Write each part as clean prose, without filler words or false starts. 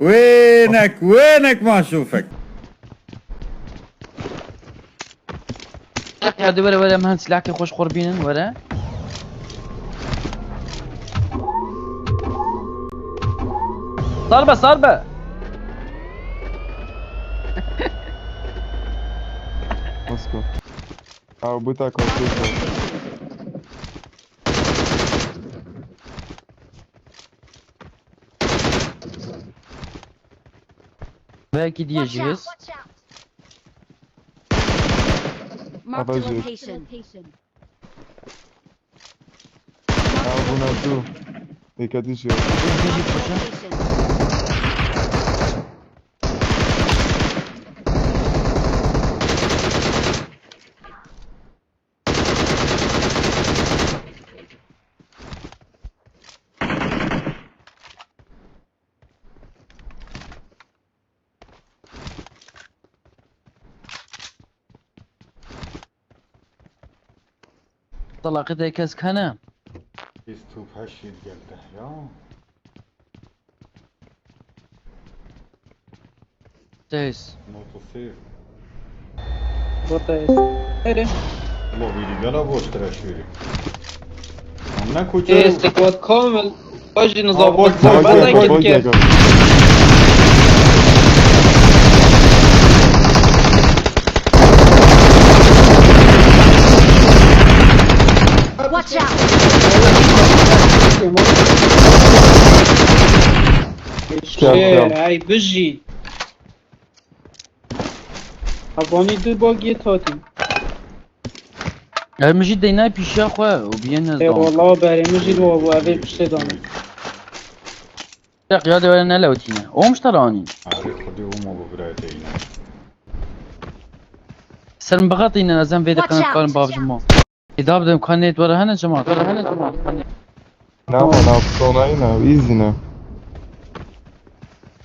وينك ما اشوفك. هادو ولا مهند سلاحك خوش قربين ولا صربة اسكت. عربيتك وصلت. باكي دي جهز Marked a Abajur. location. Abuna tu. Dikkat işi yok. تيجي خوشة Location. طلقتها كاس كنا توپ هشید geldi ya. تيس Motosif. Buradayız. Nere? Allah biri gala boş tıraşıyor. Ne koçer? استكواد كامل. باجي بوي- نظام بوي- بعدين بوي- كيف كيف. Watch out! شير هاي بجي. ابوني دو باقي تاتي. المجيد دينا بيشا خواه وبين اي نظام والله باري مجي لو ابو ابي بشتي دامي. يا قيادة ولا نلوتينا ومش تراني عارف خدي وما ببراتين. سلم بغطينا لازم فيدي Watch قناة out. قلم باب جماعة إذا بدهم كانت ورا هنا جماعة Ne var sonayına izine.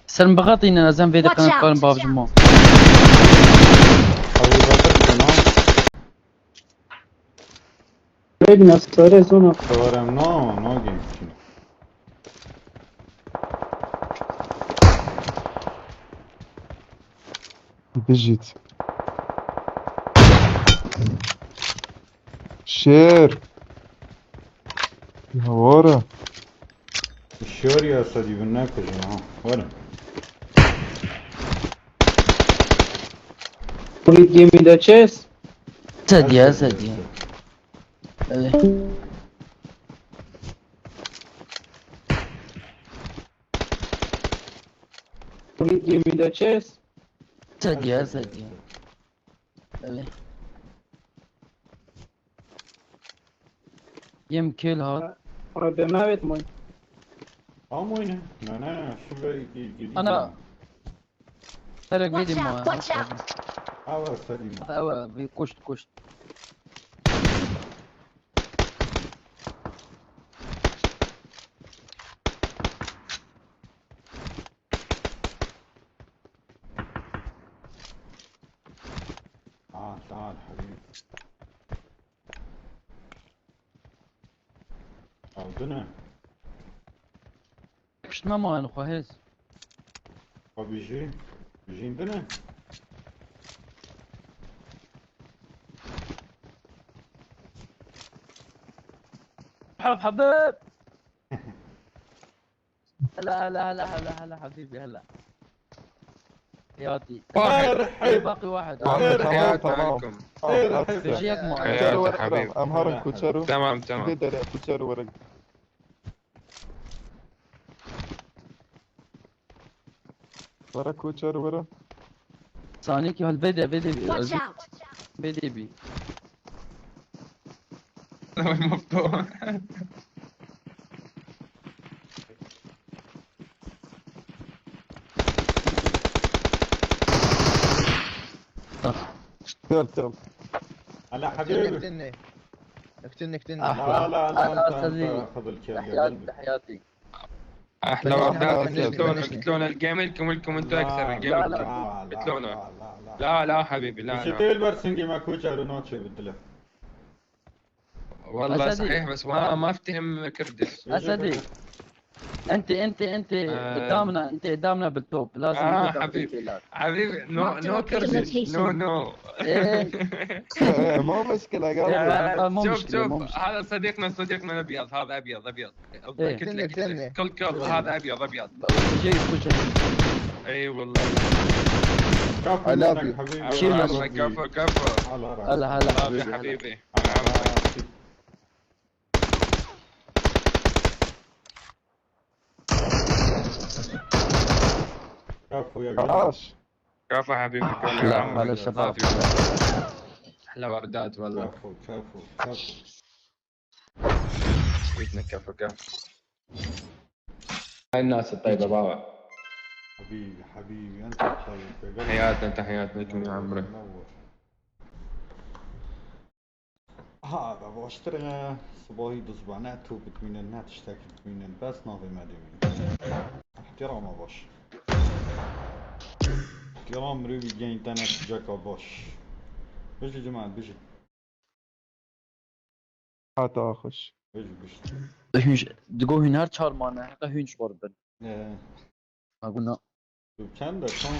سلم بغطينا لازم فيدي Watch قناة out. قلم باب جماعة Abi bakırsın ha. بيجي نستوري زونا. Severim no game. Bijit. Şer. Ya vara. الشور يا صدي بناكل ha. Varım. اريد جيمي دا تشيس. سديا سديا أيه. اريد جيمي دا تشيس. سديا أيه. يم كل هاد ربي ما بيت موي. Ama oyna. Ne şuraya gideyim. أنا ترك فيدي Watch ما out, watch out. Hava sarayım. أيوة في كشت تعال حبيبي. Aldın كشت ما أنا خواهز Abi Jin de ne? حبيب هلا حبيبي هلا حياتي باقي واحد Tamam. جيك معي حياتي حبيبي. Amharın kuçarı. تمام تمام Bir de kuçarı var. Para kuçarı var. ثانيك هالبدء Watch out! بدي بي مفتوح. Gel. هلا حبيبي. افتني لا انت أستاذي. خذ الكيل حياتي احلى وحدات قتلونا الجيم لكم انتوا اكثر الجيم لا، قتلونا. لا حبيبي لا شتيل برسنجي ما كوچارو نوتشي بدله. والله أسدي. صحيح بس ما افتهم كردش. أسدي انت قدامنا، انت قدامنا بالتوب، لازم انت تعطي حبيبي كيلات. حبيبي نو Marked نو location. تربيش نو إيه. مو مشكلة قلبي. مو شوف مشكلة، مو شوف مشكلة. هذا صديقنا الابيض، هذا ابيض إيه. قلت لك كل هذا ابيض جاي يخش. اي والله. كفو I love منك you. حبيبي. شيل على نفسك. راسي. كفو على راسي. هلا الله يا حبيبي. على راسي. كفو يا قلبي. خلاص. كفو حبيبي هلا هلا شباب. احلى وردات والله. كفو. بيتنا كفو. هاي الناس الطيبة بابا. حبيبي انت طيب يا قلبي. تحياتنا لكم يا عمري. منور. هذا باشتري صباحي دزبانات وبتمين النات اشتاكي بتمين بس نافي مديني احترام باش احترام روي جاين تنات جاكا باش بيجي جماعة بيجي هات اخش. بيجي تقول هنا چهار مانه حتى هونش بربن. ايه اقول تو چنده كم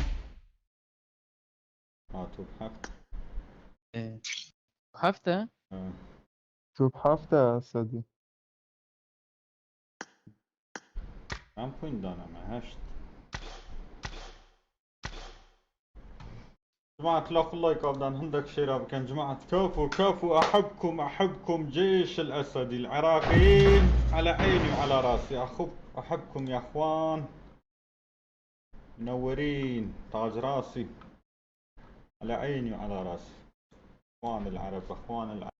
تو بحفت هفته. تو بحفته اسدي. كم پوین دانم هشت جماعة لا الله يقابلان هندك شيرا كان جماعة كفو أحبكم جيش الأسد العراقيين على عيني وعلى راسي أحبكم يا أخوان منورين تاج راسي على عيني وعلى راسي أخوان العرب أخوان العرب